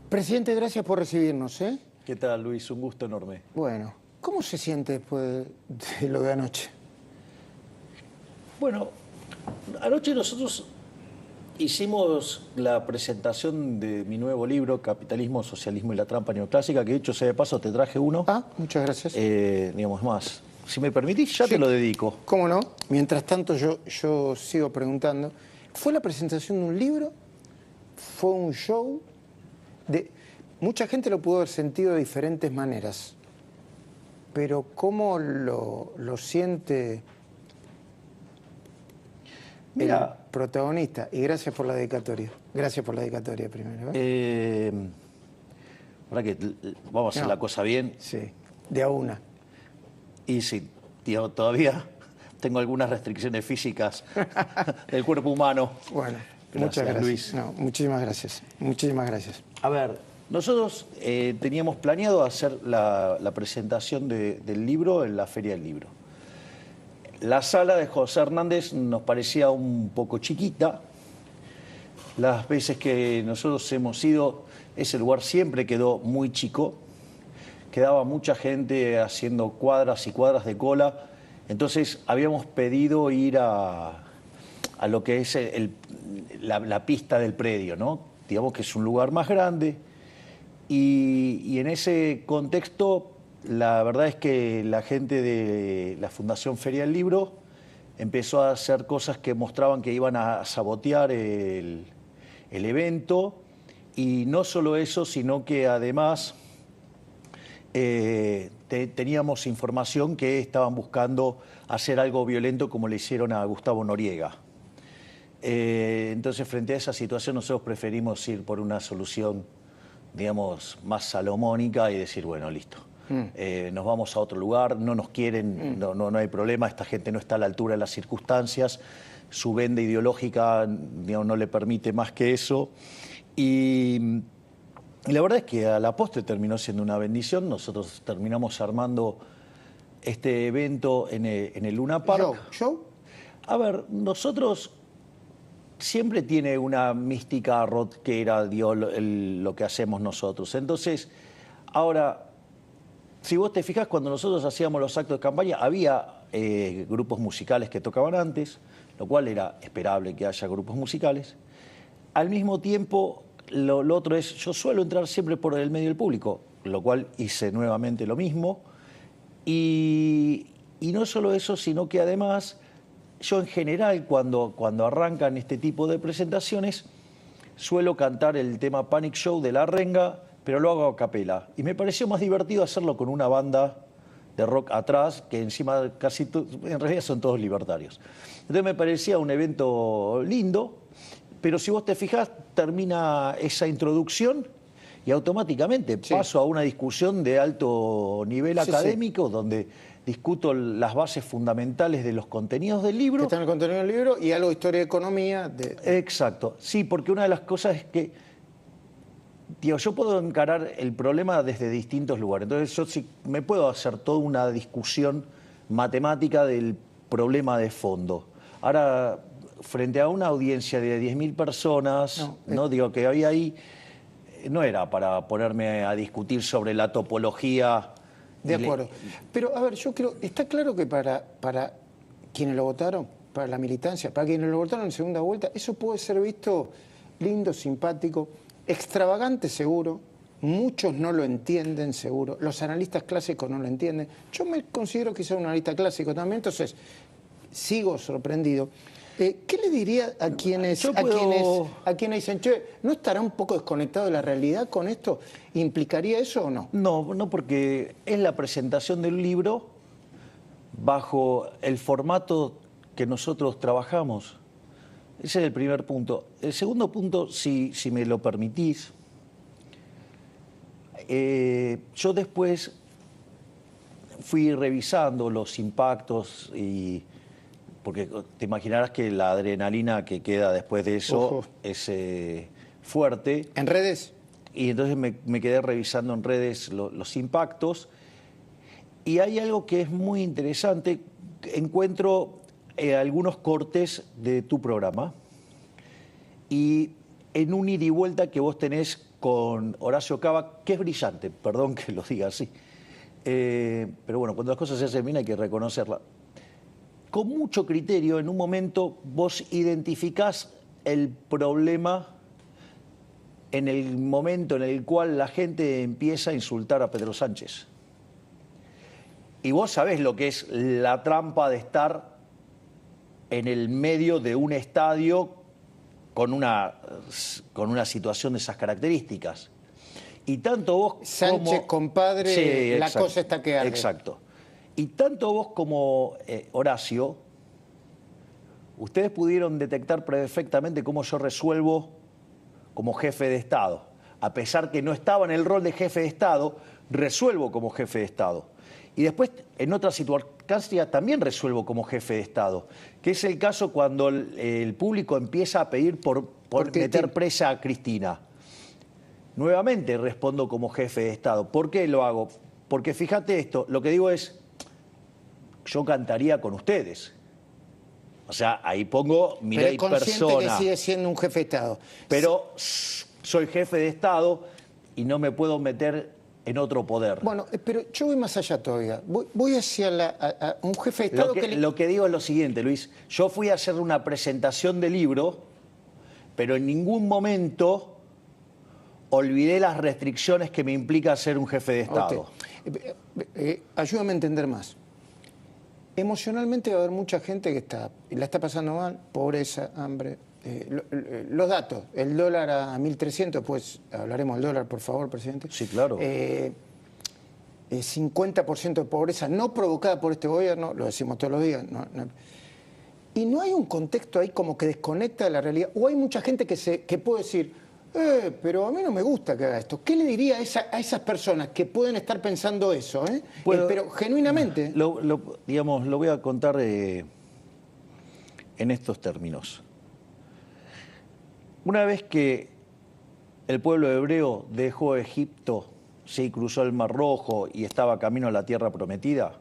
Presidente, gracias por recibirnos, ¿eh? ¿Qué tal, Luis? Un gusto enorme. Bueno, ¿cómo se siente después de lo de anoche? Bueno, anoche nosotros hicimos la presentación de mi nuevo libro, Capitalismo, Socialismo y la Trampa Neoclásica, que dicho sea de paso te traje uno. Ah, muchas gracias. Digamos más, si me permitís, ya Sí. te lo dedico. ¿Cómo no? Mientras tanto yo sigo preguntando. ¿Fue la presentación de un libro? ¿Fue un show? Mucha gente lo pudo haber sentido de diferentes maneras, pero ¿cómo lo siente Mira, el protagonista? Y gracias por la dedicatoria. Gracias por la dedicatoria primero. ¿eh? Ahora que vamos a hacer No. la cosa bien. Sí, de a una. Y sí, tío, todavía tengo algunas restricciones físicas del cuerpo humano. Bueno, Gracias, muchas gracias. Luis. No, muchísimas gracias. Muchísimas gracias. A ver, nosotros teníamos planeado hacer la presentación del libro en la Feria del Libro. La sala de José Hernández nos parecía un poco chiquita. Las veces que nosotros hemos ido, ese lugar siempre quedó muy chico. Quedaba mucha gente haciendo cuadras y cuadras de cola. Entonces habíamos pedido ir a lo que es la pista del predio, ¿no? Digamos que es un lugar más grande. Y en ese contexto, la verdad es que la gente de la Fundación Feria del Libro empezó a hacer cosas que mostraban que iban a sabotear el evento. Y no solo eso, sino que además teníamos información que estaban buscando hacer algo violento como le hicieron a Gustavo Noriega. Entonces, frente a esa situación, nosotros preferimos ir por una solución, digamos, más salomónica y decir, bueno, listo, nos vamos a otro lugar, no nos quieren, no hay problema, esta gente no está a la altura de las circunstancias, su venda ideológica, digamos, no le permite más que eso. Y la verdad es que a la postre terminó siendo una bendición. Nosotros terminamos armando este evento en el Luna Park. ¿Show? A ver, nosotros siempre tiene una mística rockera, lo que hacemos nosotros. Entonces, ahora, si vos te fijas, cuando nosotros hacíamos los actos de campaña, había grupos musicales que tocaban antes, lo cual era esperable que haya grupos musicales. Al mismo tiempo, lo otro es, yo suelo entrar siempre por el medio del público, lo cual hice nuevamente lo mismo. Y no solo eso, sino que además, yo en general, cuando arrancan este tipo de presentaciones, suelo cantar el tema Panic Show de La Renga, pero lo hago a capela. Y me pareció más divertido hacerlo con una banda de rock atrás, que encima en realidad son todos libertarios. Entonces me parecía un evento lindo, pero si vos te fijás, termina esa introducción y automáticamente paso a una discusión de alto nivel académico, donde discuto las bases fundamentales de los contenidos del libro. Que está en el contenido del libro y algo de historia de economía. Exacto, sí, porque una de las cosas es que, tío, yo puedo encarar el problema desde distintos lugares. Entonces yo sí me puedo hacer toda una discusión matemática del problema de fondo. Ahora, frente a una audiencia de 10.000 personas, no digo que había ahí, no era para ponerme a discutir sobre la topología. De acuerdo. Pero, a ver, yo creo, está claro que para quienes lo votaron, para la militancia, para quienes lo votaron en segunda vuelta, eso puede ser visto lindo, simpático, extravagante seguro, muchos no lo entienden seguro, los analistas clásicos no lo entienden. Yo me considero quizá un analista clásico también, entonces sigo sorprendido. ¿Qué le diría a quienes dicen, che, ¿no estará un poco desconectado de la realidad con esto? ¿Implicaría eso o no? No, porque es la presentación del libro bajo el formato que nosotros trabajamos. Ese es el primer punto. El segundo punto, si me lo permitís, yo después fui revisando los impactos porque te imaginarás que la adrenalina que queda después de eso es fuerte. ¿En redes? Y entonces me quedé revisando en redes los impactos. Y hay algo que es muy interesante. Encuentro algunos cortes de tu programa. Y en un ida y vuelta que vos tenés con Horacio Cava, que es brillante, perdón que lo diga así. Pero bueno, cuando las cosas se hacen bien hay que reconocerlas. Con mucho criterio, en un momento vos identificás el problema en el momento en el cual la gente empieza a insultar a Pedro Sánchez. Y vos sabés lo que es la trampa de estar en el medio de un estadio con una situación de esas características. Y tanto vos Sánchez, como... compadre, Sí, la exacto, cosa está que arde. Exacto. Y tanto vos como Horacio, ustedes pudieron detectar perfectamente cómo yo resuelvo como jefe de Estado. A pesar que no estaba en el rol de jefe de Estado, resuelvo como jefe de Estado. Y después, en otra circunstancia, también resuelvo como jefe de Estado, que es el caso cuando el público empieza a pedir por meter presa a Cristina. Nuevamente respondo como jefe de Estado. ¿Por qué lo hago? Porque fíjate esto, lo que digo es, yo cantaría con ustedes. O sea, ahí pongo mi ley persona. Pero es consciente que sigue siendo un jefe de Estado. Pero soy jefe de Estado y no me puedo meter en otro poder. Bueno, pero yo voy más allá todavía. Voy hacia a un jefe de Estado Lo que digo es lo siguiente, Luis. Yo fui a hacer una presentación de libro, pero en ningún momento olvidé las restricciones que me implica ser un jefe de Estado. Ayúdame a entender más. Emocionalmente va a haber mucha gente que la está pasando mal, pobreza, hambre. Los datos, el dólar a 1.300, pues hablaremos del dólar, por favor, presidente. Sí, claro. 50% de pobreza no provocada por este gobierno, lo decimos todos los días. Y no hay un contexto ahí como que desconecta de la realidad. O hay mucha gente que puede decir, pero a mí no me gusta que haga esto. ¿Qué le diría a esas personas que pueden estar pensando eso? Bueno, pero genuinamente. Digamos, lo voy a contar en estos términos. Una vez que el pueblo hebreo dejó Egipto, se cruzó el Mar Rojo y estaba camino a la tierra prometida,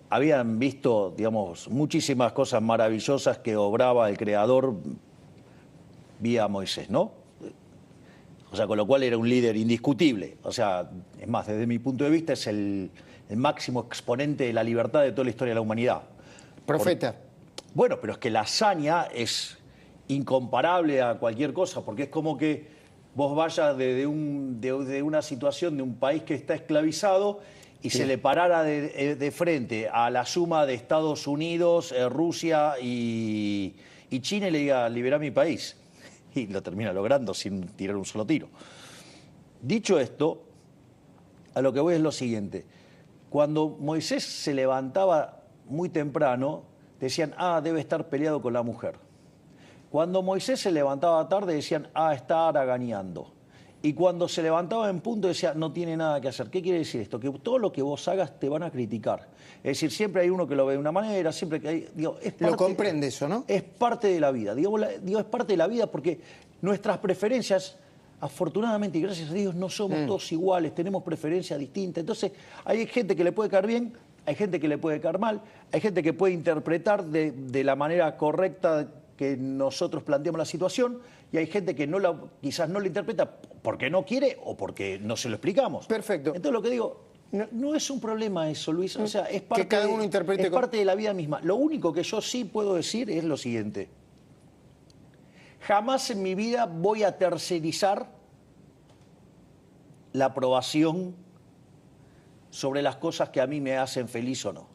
habían visto, digamos, muchísimas cosas maravillosas que obraba el Creador vía Moisés, ¿no? O sea, con lo cual era un líder indiscutible. O sea, es más, desde mi punto de vista es el máximo exponente de la libertad de toda la historia de la humanidad. Profeta. Bueno, pero es que la hazaña es incomparable a cualquier cosa, porque es como que vos vayas de una situación de un país que está esclavizado y se le parara de frente a la suma de Estados Unidos, Rusia y China y le diga, liberá mi país. Y lo termina logrando sin tirar un solo tiro. Dicho esto, a lo que voy es lo siguiente. Cuando Moisés se levantaba muy temprano, decían, debe estar peleado con la mujer. Cuando Moisés se levantaba tarde, decían, está haraganeando. Y cuando se levantaba en punto, decía, no tiene nada que hacer. ¿Qué quiere decir esto? Que todo lo que vos hagas te van a criticar. Es decir, siempre hay uno que lo ve de una manera, siempre que hay... Lo comprende eso, ¿no? Es parte de la vida. Digo, es parte de la vida porque nuestras preferencias, afortunadamente y gracias a Dios, no somos todos iguales, tenemos preferencias distintas. Entonces, hay gente que le puede caer bien, hay gente que le puede caer mal, hay gente que puede interpretar de la manera correcta que nosotros planteamos la situación y hay gente que quizás no la interpreta porque no quiere o porque no se lo explicamos. Perfecto. Entonces lo que digo, no es un problema eso, Luis. O sea, es parte, que cada uno interprete parte de la vida misma. Lo único que yo sí puedo decir es lo siguiente. Jamás en mi vida voy a tercerizar la aprobación sobre las cosas que a mí me hacen feliz o no.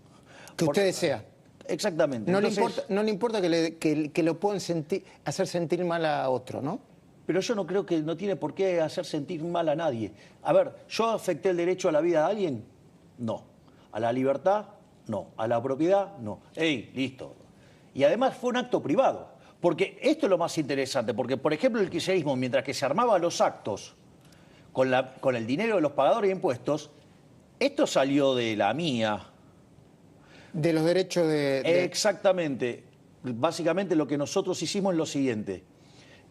Que usted desea. Exactamente. No, Entonces, no le importa que lo puedan hacer sentir mal a otro, ¿no? Pero yo no creo que no tiene por qué hacer sentir mal a nadie. A ver, ¿yo afecté el derecho a la vida de alguien? No. ¿A la libertad? No. ¿A la propiedad? No. ¡Ey, listo! Y además fue un acto privado. Porque esto es lo más interesante, porque, por ejemplo, el kirchnerismo, mientras que se armaba los actos con el dinero de los pagadores de impuestos, esto salió de la mía. De los derechos de... Exactamente. Básicamente lo que nosotros hicimos es lo siguiente.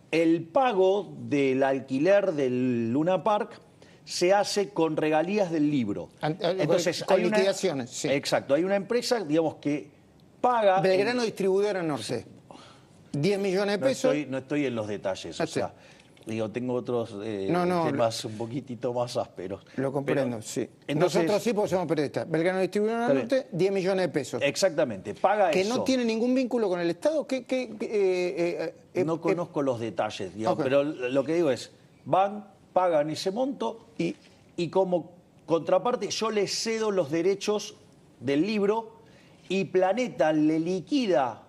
El pago del alquiler del Luna Park se hace con regalías del libro. Entonces, con liquidaciones, sí. Exacto. Hay una empresa, digamos, que paga... Belgrano Distribuidora Norte. 10 millones de pesos. No estoy en los detalles. O sea, Digo, tengo otros No, temas un poquitito más ásperos. Lo comprendo, Pero, sí. entonces, Nosotros sí, porque somos periodistas. Belgrano Distribuidora Está Norte, 10 millones de pesos. exactamente, paga Que eso. no tiene ningún vínculo con el Estado. No conozco los detalles, digamos, Ok. pero lo que digo es, pagan ese monto y como contraparte yo les cedo los derechos del libro y Planeta le liquida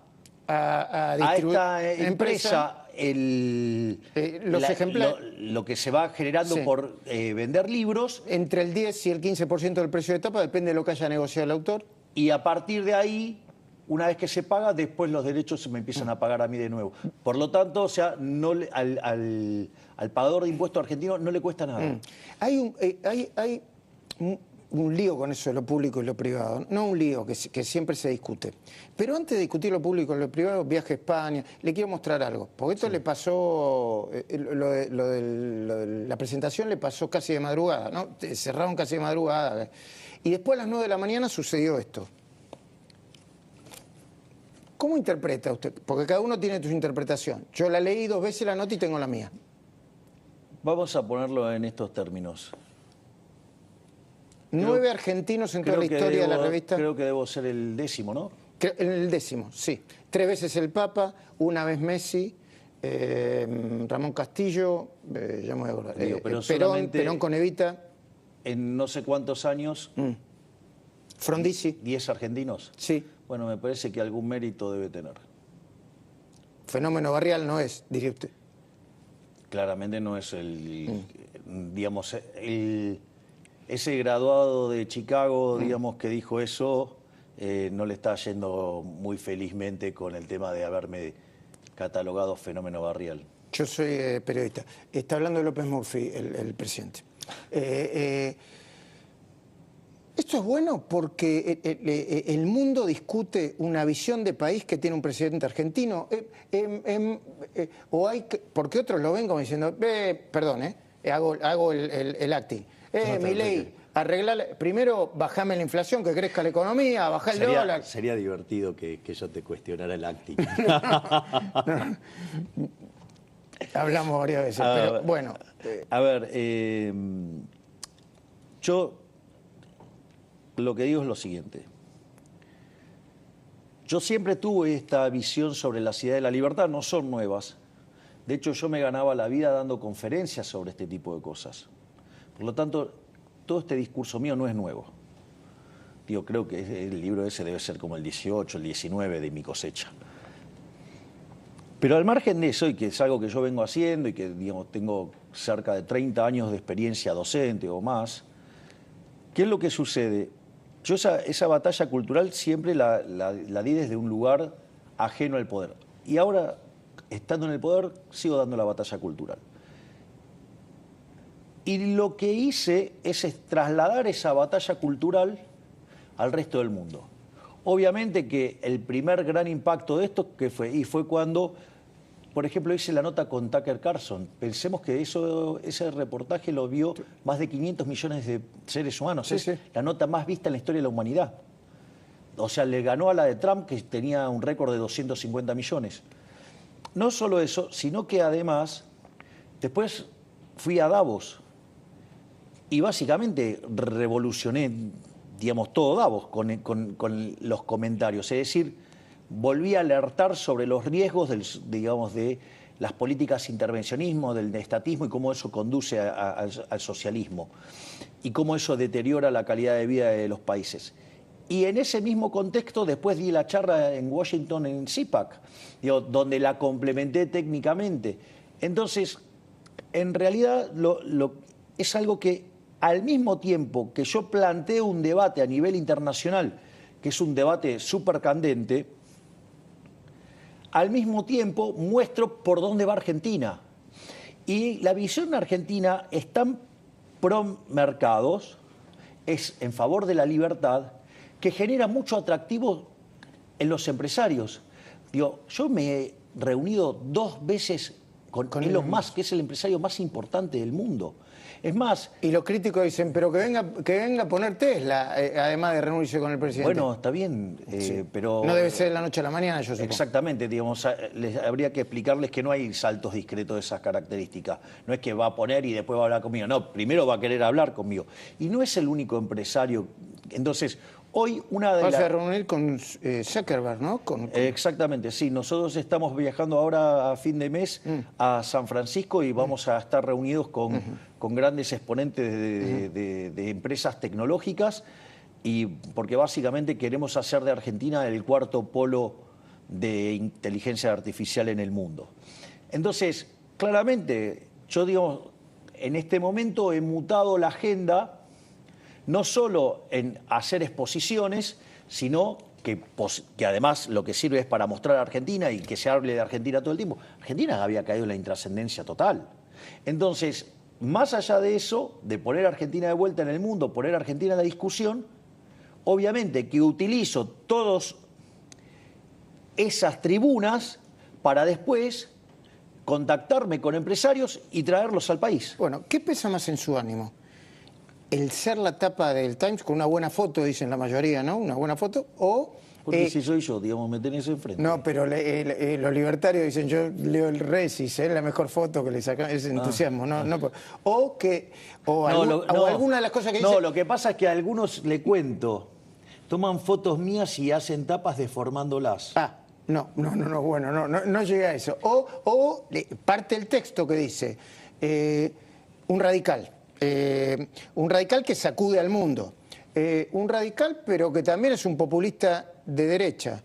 a a esta empresa los ejemplares. lo que se va generando Sí. por vender libros, Entre el 10 y el 15% del precio de tapa, depende de lo que haya negociado el autor. y a partir de ahí, una vez que se paga, después los derechos se me empiezan a pagar a mí de nuevo. Por lo tanto, o sea, al pagador de impuestos argentino no le cuesta nada. Hay un lío con eso de lo público y lo privado. No un lío que siempre se discute. Pero antes de discutir lo público y lo privado, viaje a España, le quiero mostrar algo. Porque esto le pasó, lo de la presentación le pasó casi de madrugada, ¿no? Cerraron casi de madrugada. Y después a las 9 de la mañana sucedió esto. ¿Cómo interpreta usted? Porque cada uno tiene su interpretación. Yo la leí 2 veces la nota y tengo la mía. Vamos a ponerlo en estos términos. 9 argentinos en toda la historia de la revista. Creo que debo ser el 10º, ¿no? En el 10º, sí. 3 veces el Papa, 1 vez Messi, Ramón Castillo, ya me voy a acordar, Digo, pero solamente Perón con Evita, en no sé cuántos años, Frondizi, 10 argentinos. sí. Bueno, me parece que algún mérito debe tener. Fenómeno barrial no es, diría usted. Claramente no es digamos, ese graduado de Chicago, digamos, que dijo eso, no le está yendo muy felizmente con el tema de haberme catalogado fenómeno barrial. Yo soy periodista. Está hablando de López Murphy, el presidente. Esto es bueno porque el mundo discute una visión de país que tiene un presidente argentino. Porque otros lo ven como diciendo, perdón, hago el acting. Milei, arreglar, primero bajame la inflación, que crezca la economía, bajar el dólar. Sería divertido que yo te cuestionara el acting. Hablamos varias veces, pero bueno. A ver, yo lo que digo es lo siguiente. Yo siempre tuve esta visión sobre la ciudad de la libertad, no son nuevas. De hecho, yo me ganaba la vida dando conferencias sobre este tipo de cosas. Por lo tanto, todo este discurso mío no es nuevo. Digo, creo que el libro ese debe ser como el 18, el 19 de mi cosecha. Pero al margen de eso, y que es algo que yo vengo haciendo y que, digamos, tengo cerca de 30 años de experiencia docente o más, ¿qué es lo que sucede? Yo esa batalla cultural siempre la di desde un lugar ajeno al poder. Y ahora, estando en el poder, sigo dando la batalla cultural. Y lo que hice es trasladar esa batalla cultural al resto del mundo. Obviamente que el primer gran impacto de esto que fue cuando, por ejemplo, hice la nota con Tucker Carlson. Pensemos que ese reportaje lo vio más de 500 millones de seres humanos. Sí, es sí. la nota más vista en la historia de la humanidad. O sea, le ganó a la de Trump, que tenía un récord de 250 millones. No solo eso, sino que además, después fui a Davos y básicamente revolucioné, digamos, todo Davos con los comentarios. Es decir, volví a alertar sobre los riesgos de las políticas de intervencionismo, del estatismo y cómo eso conduce al socialismo y cómo eso deteriora la calidad de vida de los países. Y en ese mismo contexto después di la charla en Washington en CPAC, donde la complementé técnicamente. Entonces, en realidad es algo que al mismo tiempo que yo planteo un debate a nivel internacional, que es un debate súper candente, al mismo tiempo muestro por dónde va Argentina. Y la visión argentina es tan pro mercados, es en favor de la libertad, que genera mucho atractivo en los empresarios. Yo me he reunido 2 veces con Elon Musk, que es el empresario más importante del mundo. Es más... Y los críticos dicen, pero que venga a poner Tesla, además de reunirse con el presidente. Bueno, está bien, Sí. pero... No debe ser de la noche a la mañana, yo supongo. Exactamente, digamos, habría que explicarles que no hay saltos discretos de esas características. No es que va a poner y después va a hablar conmigo. No, primero va a querer hablar conmigo. Y no es el único empresario. Entonces, hoy una de las... Vas a reunir con Zuckerberg, ¿no? Exactamente, sí. Nosotros estamos viajando ahora a fin de mes a San Francisco y vamos a estar reunidos con grandes exponentes de empresas tecnológicas, y porque básicamente queremos hacer de Argentina el cuarto polo de inteligencia artificial en el mundo. Entonces, claramente, yo digo, en este momento he mutado la agenda no solo en hacer exposiciones, sino que además lo que sirve es para mostrar a Argentina y que se hable de Argentina todo el tiempo. Argentina había caído en la intrascendencia total. Entonces, más allá de eso, de poner a Argentina de vuelta en el mundo, poner a Argentina en la discusión, obviamente que utilizo todas esas tribunas para después contactarme con empresarios y traerlos al país. Bueno, ¿qué pesa más en su ánimo? El ser la tapa del Times con una buena foto, dicen la mayoría, ¿no? Una buena foto, o... Porque si soy yo, digamos, me tenés enfrente. No, pero los libertarios dicen, yo leo el Resis, es la mejor foto que le sacan, es entusiasmo, o alguna de las cosas que dicen... No, lo que pasa es que a algunos, le cuento, toman fotos mías y hacen tapas deformándolas. No, bueno, no llegué a eso. Parte el texto que dice, un radical que sacude al mundo, un radical pero que también es un populista de derecha,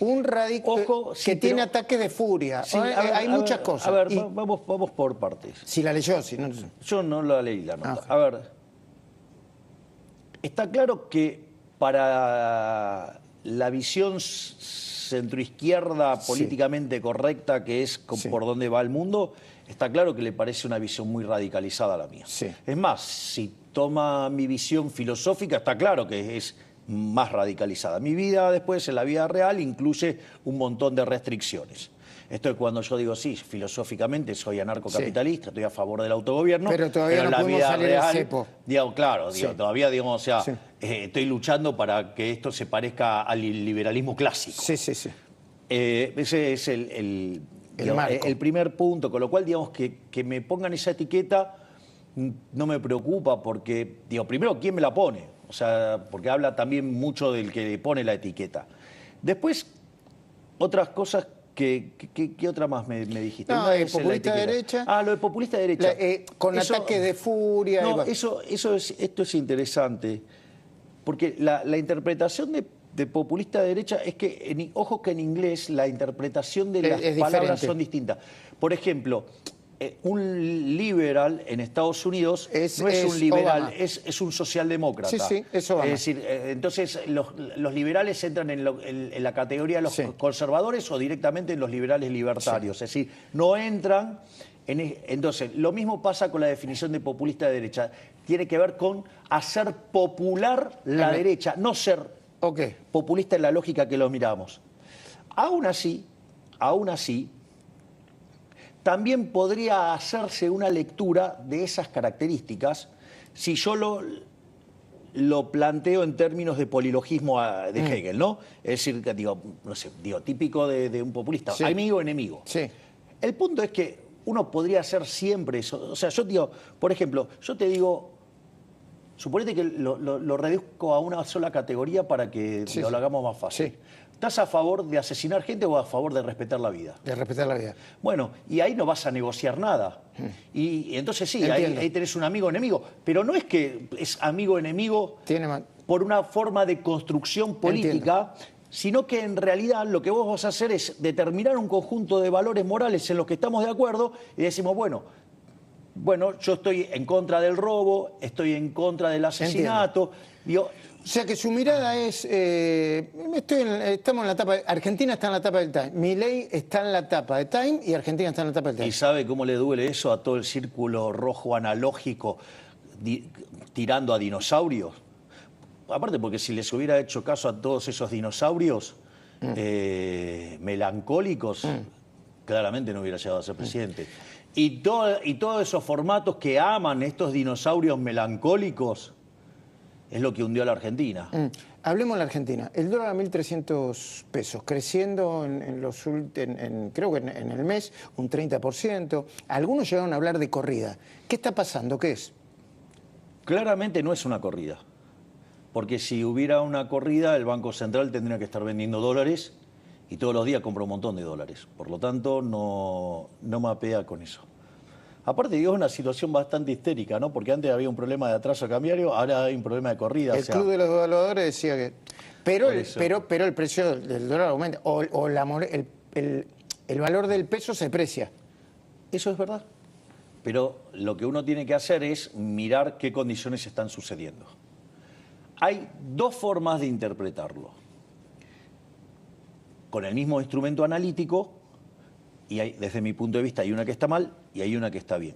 un radical que tiene ataques de furia. Sí, hay muchas cosas. A ver, vamos por partes. Si la leyó, si no... Yo no la leí la nota. A ver, está claro que para la visión centroizquierda políticamente correcta, que es por donde va el mundo, está claro que le parece una visión muy radicalizada a la mía. Sí. Es más, si toma mi visión filosófica, está claro que es más radicalizada. Mi vida después, en la vida real, incluye un montón de restricciones. Esto es cuando yo digo, sí, filosóficamente soy anarcocapitalista, estoy a favor del autogobierno, pero todavía no en la podemos vida salir real, del cepo. Digo, claro, todavía, digamos, o sea, estoy luchando para que esto se parezca al liberalismo clásico. Sí. Ese es el primer punto, con lo cual, digamos, que me pongan esa etiqueta no me preocupa porque, primero, ¿quién me la pone? O sea, porque habla también mucho del que le pone la etiqueta. Después, otras cosas, ¿qué otra más me dijiste? No, populista de derecha. Lo de populista de derecha. Con ataques de furia. No, esto es interesante, porque la interpretación de populista de derecha es que, ojo que en inglés la interpretación de las palabras son distintas. Por ejemplo, un liberal en Estados Unidos no es un liberal, es un socialdemócrata. Sí, es Obama. Es decir, entonces los liberales entran en la categoría de los conservadores o directamente en los liberales libertarios. Es decir, no entran... Entonces, lo mismo pasa con la definición de populista de derecha. Tiene que ver con hacer popular la derecha, no ser populista en la lógica que lo miramos. Aún así, también podría hacerse una lectura de esas características si yo lo planteo en términos de polilogismo de Hegel, ¿no? Es decir, típico de un populista, amigo, enemigo. Sí. El punto es que uno podría hacer siempre eso. O sea, yo digo, por ejemplo, yo te digo, suponete que lo reduzco a una sola categoría para que lo hagamos más fácil. Sí. ¿Estás a favor de asesinar gente o a favor de respetar la vida? De respetar la vida. Bueno, y ahí no vas a negociar nada. Y entonces sí, ahí tenés un amigo enemigo. Pero no es que es amigo enemigo por una forma de construcción política, sino que en realidad lo que vos vas a hacer es determinar un conjunto de valores morales en los que estamos de acuerdo y decimos, bueno, yo estoy en contra del robo, estoy en contra del asesinato. O sea que su mirada es, estamos en la tapa, Argentina está en la tapa del Time, Milei está en la tapa de Time y Argentina está en la tapa del Time. ¿Y sabe cómo le duele eso a todo el círculo rojo analógico tirando a dinosaurios? Aparte porque si les hubiera hecho caso a todos esos dinosaurios melancólicos, claramente no hubiera llegado a ser presidente. Y todos esos formatos que aman estos dinosaurios melancólicos es lo que hundió a la Argentina. Hablemos de la Argentina. El dólar a 1.300 pesos, creciendo creo que en el mes un 30%. Algunos llegaron a hablar de corrida. ¿Qué está pasando? ¿Qué es? Claramente no es una corrida. Porque si hubiera una corrida, el Banco Central tendría que estar vendiendo dólares y todos los días compra un montón de dólares. Por lo tanto, no mapea con eso. Aparte, digo, es una situación bastante histérica, ¿no? Porque antes había un problema de atraso cambiario, ahora hay un problema de corrida. El Club de los Devaluadores decía que... Pero el precio del dólar aumenta, el valor del peso se deprecia. Eso es verdad. Pero lo que uno tiene que hacer es mirar qué condiciones están sucediendo. Hay dos formas de interpretarlo. Con el mismo instrumento analítico, y desde mi punto de vista hay una que está mal y hay una que está bien.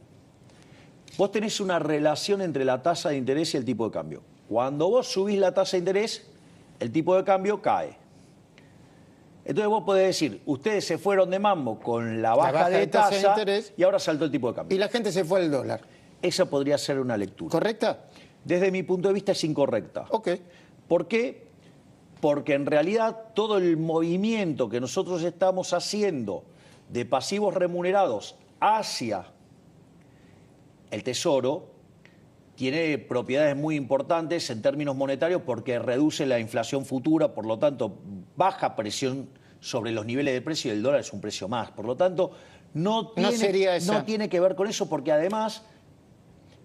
Vos tenés una relación entre la tasa de interés y el tipo de cambio. Cuando vos subís la tasa de interés, el tipo de cambio cae. Entonces vos podés decir, ustedes se fueron de mambo con la baja de tasa de interés y ahora saltó el tipo de cambio. Y la gente se fue al dólar. Esa podría ser una lectura. ¿Correcta? Desde mi punto de vista es incorrecta. Ok. ¿Por qué? Porque en realidad todo el movimiento que nosotros estamos haciendo de pasivos remunerados hacia el Tesoro tiene propiedades muy importantes en términos monetarios porque reduce la inflación futura, por lo tanto baja presión sobre los niveles de precio y el dólar es un precio más. Por lo tanto, no tiene que ver con eso porque además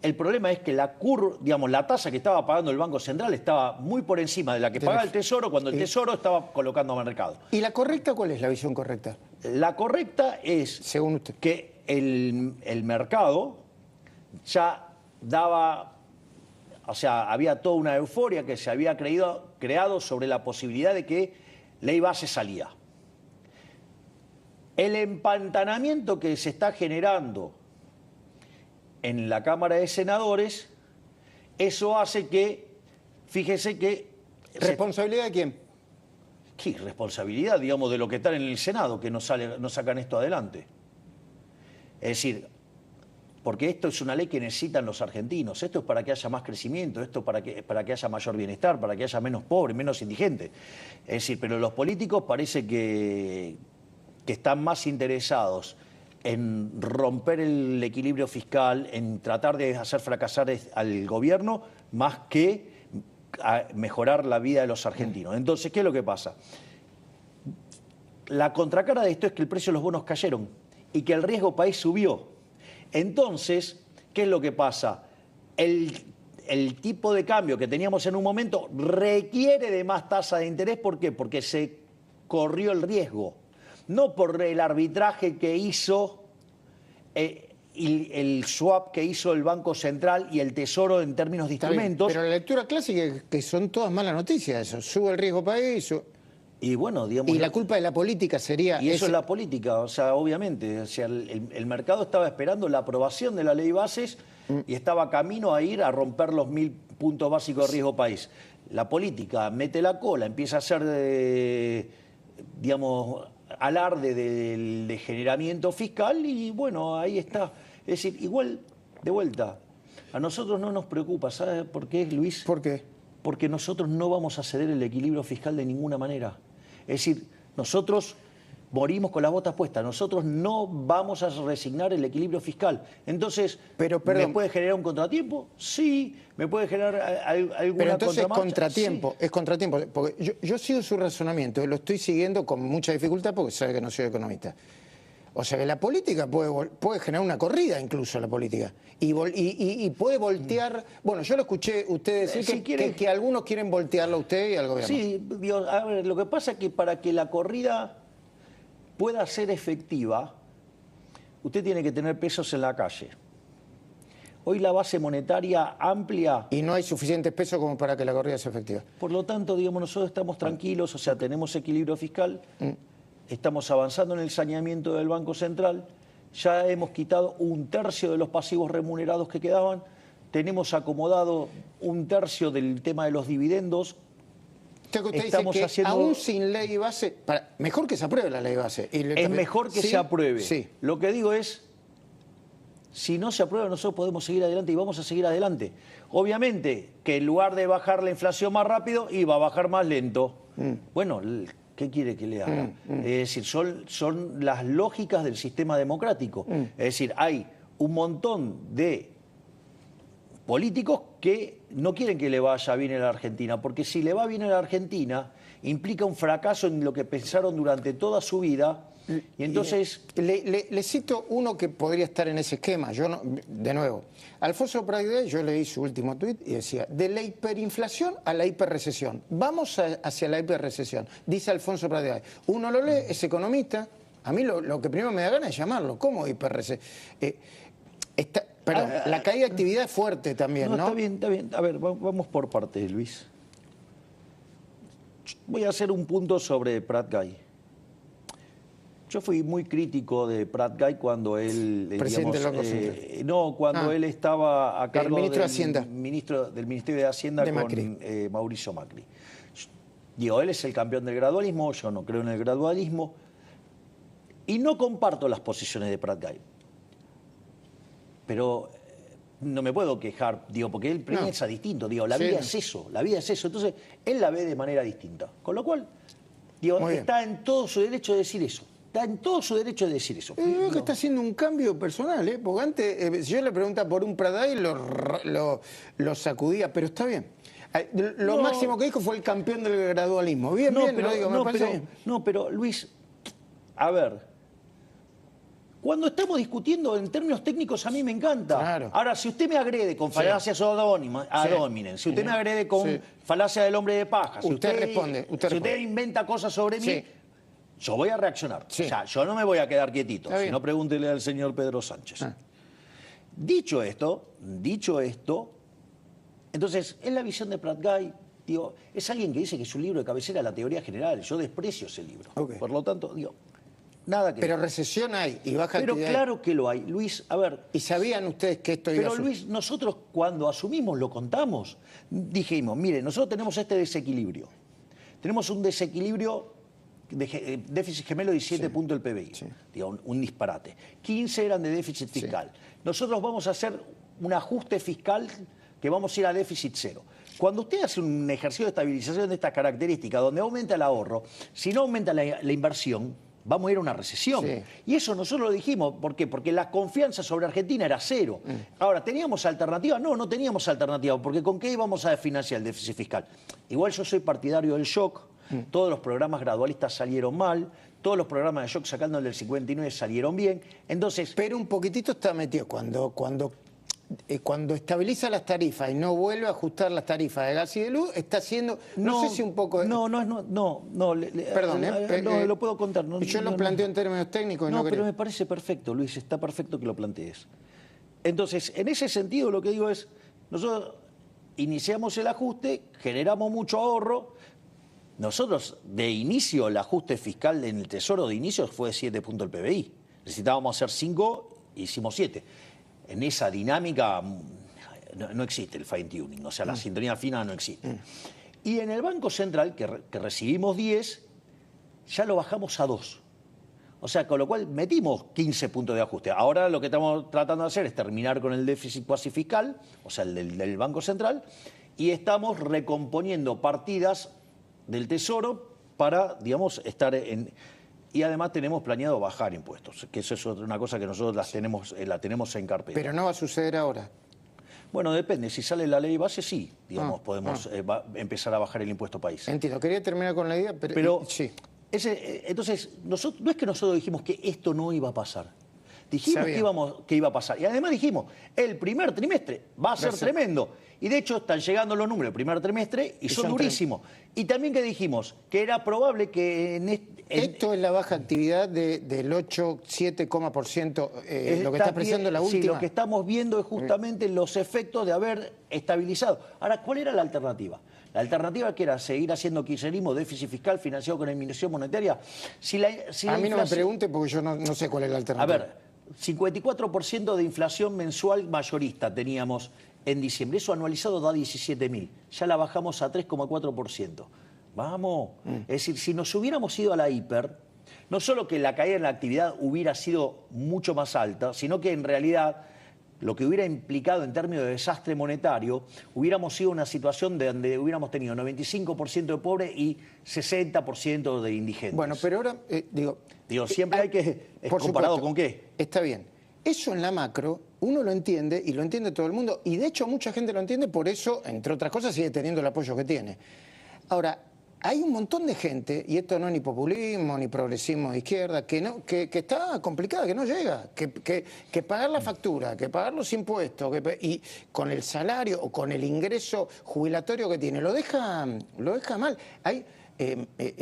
el problema es que la tasa que estaba pagando el Banco Central estaba muy por encima de la que pagaba el Tesoro cuando el Tesoro estaba colocando a mercado. ¿Y la correcta cuál es la visión correcta? La correcta es, según usted, que el mercado ya daba, o sea, había toda una euforia que se había creado sobre la posibilidad de que ley base salía. El empantanamiento que se está generando en la Cámara de Senadores, eso hace que, fíjese que... ¿Responsabilidad de quién? ¿Qué responsabilidad, digamos, de lo que están en el Senado, que no sacan esto adelante? Es decir, porque esto es una ley que necesitan los argentinos, esto es para que haya más crecimiento, esto es para que haya mayor bienestar, para que haya menos pobres, menos indigentes. Es decir, pero los políticos parece que están más interesados en romper el equilibrio fiscal, en tratar de hacer fracasar al gobierno, más que a mejorar la vida de los argentinos. Entonces, ¿qué es lo que pasa? La contracara de esto es que el precio de los bonos cayeron y que el riesgo país subió. Entonces, ¿qué es lo que pasa? El tipo de cambio que teníamos en un momento requiere de más tasa de interés. ¿Por qué? Porque se corrió el riesgo. No por el arbitraje que hizo el swap que hizo el Banco Central y el Tesoro en términos de instrumentos. Pero la lectura clásica es que son todas malas noticias eso. Sube el riesgo país. Y bueno, digamos... Y la culpa de la política sería... Y eso es la política, o sea, obviamente. O sea, el mercado estaba esperando la aprobación de la ley bases y estaba camino a ir a romper los 1000 puntos básicos de riesgo país. La política mete la cola, empieza a hacer, digamos, alarde del degeneramiento fiscal y bueno, ahí está. Es decir, igual, de vuelta, a nosotros no nos preocupa, ¿sabes por qué, Luis? ¿Por qué? Porque nosotros no vamos a ceder el equilibrio fiscal de ninguna manera. Es decir, nosotros morimos con las botas puestas, nosotros no vamos a resignar el equilibrio fiscal. Entonces, ¿me puede generar un contratiempo? Sí. ¿Me puede generar alguna Pero entonces contramarcha? contratiempo, sí. Es contratiempo. Porque yo sigo su razonamiento, lo estoy siguiendo con mucha dificultad porque sabe que no soy economista. O sea que la política puede generar una corrida incluso, la política. Y puede voltear... Bueno, yo lo escuché usted decir que algunos quieren voltearlo a usted y al gobierno. Sí, a ver, lo que pasa es que para que la corrida pueda ser efectiva, usted tiene que tener pesos en la calle. Hoy la base monetaria amplia... Y no hay suficientes pesos como para que la corrida sea efectiva. Por lo tanto, digamos, nosotros estamos tranquilos, o sea, tenemos equilibrio fiscal, estamos avanzando en el saneamiento del Banco Central, ya hemos quitado 1/3 de los pasivos remunerados que quedaban, tenemos acomodado 1/3 del tema de los dividendos. Usted que usted estamos dice que haciendo... aún sin ley base, mejor que se apruebe la ley base. Es mejor que ¿Sí? se apruebe. Sí. Lo que digo es, si no se aprueba, nosotros podemos seguir adelante y vamos a seguir adelante. Obviamente que en lugar de bajar la inflación más rápido, iba a bajar más lento. Bueno, ¿qué quiere que le haga? Es decir, son las lógicas del sistema democrático. Es decir, hay un montón de políticos que no quieren que le vaya bien a la Argentina, porque si le va bien a la Argentina, implica un fracaso en lo que pensaron durante toda su vida. Y entonces... Le cito uno que podría estar en ese esquema. Yo no, de nuevo, Alfonso Prat, yo leí su último tuit y decía, de la hiperinflación a la hiperrecesión. Vamos hacia la hiperrecesión, dice Alfonso Prat. Uno lo lee, es economista. A mí lo que primero me da ganas es llamarlo. ¿Cómo hiperrecesión? Perdón, la caída de actividad es fuerte también, ¿no? Está bien, está bien. A ver, vamos por partes, Luis. Voy a hacer un punto sobre Prat Guy. Yo fui muy crítico de Prat Guy cuando él... Presidente del Banco Central. Cuando él estaba a cargo ministro de Hacienda. del Ministerio de Hacienda de con Macri. Mauricio Macri. Digo, él es el campeón del gradualismo, yo no creo en el gradualismo, y no comparto las posiciones de Prat Guy. Pero no me puedo quejar, digo, porque él piensa distinto, digo, la vida es eso, la vida es eso. Entonces, él la ve de manera distinta. Con lo cual, digo, está en todo su derecho de decir eso. Está en todo su derecho de decir eso. Creo que está haciendo un cambio personal, ¿eh? Porque antes, si yo le preguntaba por un Prat Guy, lo sacudía, pero está bien. Lo máximo que dijo fue el campeón del gradualismo. Bien, pero, lo digo, me parece bien. No, pero Luis, a ver... Cuando estamos discutiendo en términos técnicos, a mí me encanta. Claro. Ahora, si usted me agrede con falacias ad hominem, si usted me agrede con falacia del hombre de paja, si usted responde. Si usted inventa cosas sobre mí, yo voy a reaccionar. Sí. O sea, yo no me voy a quedar quietito. Si no, pregúntele al señor Pedro Sánchez. Dicho esto, entonces, es la visión de Prat Guy. Digo, es alguien que dice que su libro de cabecera es la teoría general. Yo desprecio ese libro. Por lo tanto, digo... Nada que pero recesión hay y baja Pero actividad. claro que lo hay. Luis, a ver... ¿Y sabían ustedes que esto iba a Pero Luis, nosotros cuando asumimos, lo contamos, dijimos, mire, nosotros tenemos este desequilibrio. Tenemos un desequilibrio de déficit gemelo de 17 puntos del PBI. Digo, un disparate. 15 eran de déficit fiscal. Nosotros vamos a hacer un ajuste fiscal que vamos a ir a déficit cero. Cuando usted hace un ejercicio de estabilización de estas características, donde aumenta el ahorro, si no aumenta la inversión, vamos a ir a una recesión. Y eso nosotros lo dijimos. ¿Por qué? Porque la confianza sobre Argentina era cero. Ahora, ¿teníamos alternativa? No, no teníamos alternativa. Porque ¿con qué íbamos a financiar el déficit fiscal? Igual yo soy partidario del shock. Todos los programas gradualistas salieron mal. Todos los programas de shock sacando el del 59 salieron bien. Entonces... Pero un poquitito está metido. Cuando estabiliza las tarifas y no vuelve a ajustar las tarifas de gas y de luz, está haciendo, no sé si un poco... Perdón, lo puedo contar. Yo lo planteo en términos técnicos. No, pero me parece perfecto, Luis, está perfecto que lo plantees. Entonces, en ese sentido, lo que digo es, nosotros iniciamos el ajuste, generamos mucho ahorro. Nosotros, de inicio, el ajuste fiscal en el Tesoro de inicio fue de 7 puntos del PBI. Necesitábamos hacer 5, hicimos 7. En esa dinámica no existe el fine tuning, o sea, la sintonía fina no existe. Y en el Banco Central, que recibimos 10, ya lo bajamos a 2. O sea, con lo cual metimos 15 puntos de ajuste. Ahora lo que estamos tratando de hacer es terminar con el déficit cuasi fiscal, o sea, el del Banco Central, y estamos recomponiendo partidas del Tesoro para, digamos, estar en... Y además tenemos planeado bajar impuestos, que eso es una cosa que nosotros la tenemos en carpeta. Pero no va a suceder ahora. Bueno, depende. Si sale la ley base, sí, digamos, podemos empezar a bajar el impuesto país. Entiendo. Quería terminar con la idea, pero sí. Entonces, no es que nosotros dijimos que esto no iba a pasar. Dijimos que iba a pasar. Y además dijimos, el primer trimestre va a ser tremendo. Y de hecho están llegando los números del primer trimestre y son durísimos. Y también que dijimos que era probable que esto es la baja actividad del 8-7%, lo que está expresando la última. Sí, lo que estamos viendo es justamente los efectos de haber estabilizado. Ahora, ¿cuál era la alternativa? La alternativa que era seguir haciendo kirchnerismo, déficit fiscal financiado con emisión monetaria. A mí no me pregunte porque yo no sé cuál es la alternativa. A ver, 54% de inflación mensual mayorista teníamos en diciembre. Eso anualizado da 17.000. Ya la bajamos a 3,4%. Vamos. Es decir, si nos hubiéramos ido a la hiper, no solo que la caída en la actividad hubiera sido mucho más alta, sino que en realidad lo que hubiera implicado en términos de desastre monetario, hubiéramos sido una situación donde hubiéramos tenido 95% de pobres y 60% de indigentes. Bueno, pero ahora, digo, siempre hay que... por ¿Comparado supuesto, con qué? Está bien. Eso en la macro, uno lo entiende y lo entiende todo el mundo. Y de hecho mucha gente lo entiende, por eso, entre otras cosas, sigue teniendo el apoyo que tiene. Ahora, hay un montón de gente, y esto no es ni populismo ni progresismo de izquierda, que está complicada, que no llega, que pagar la factura, que pagar los impuestos, y con el salario o con el ingreso jubilatorio que tiene, lo deja mal. Hay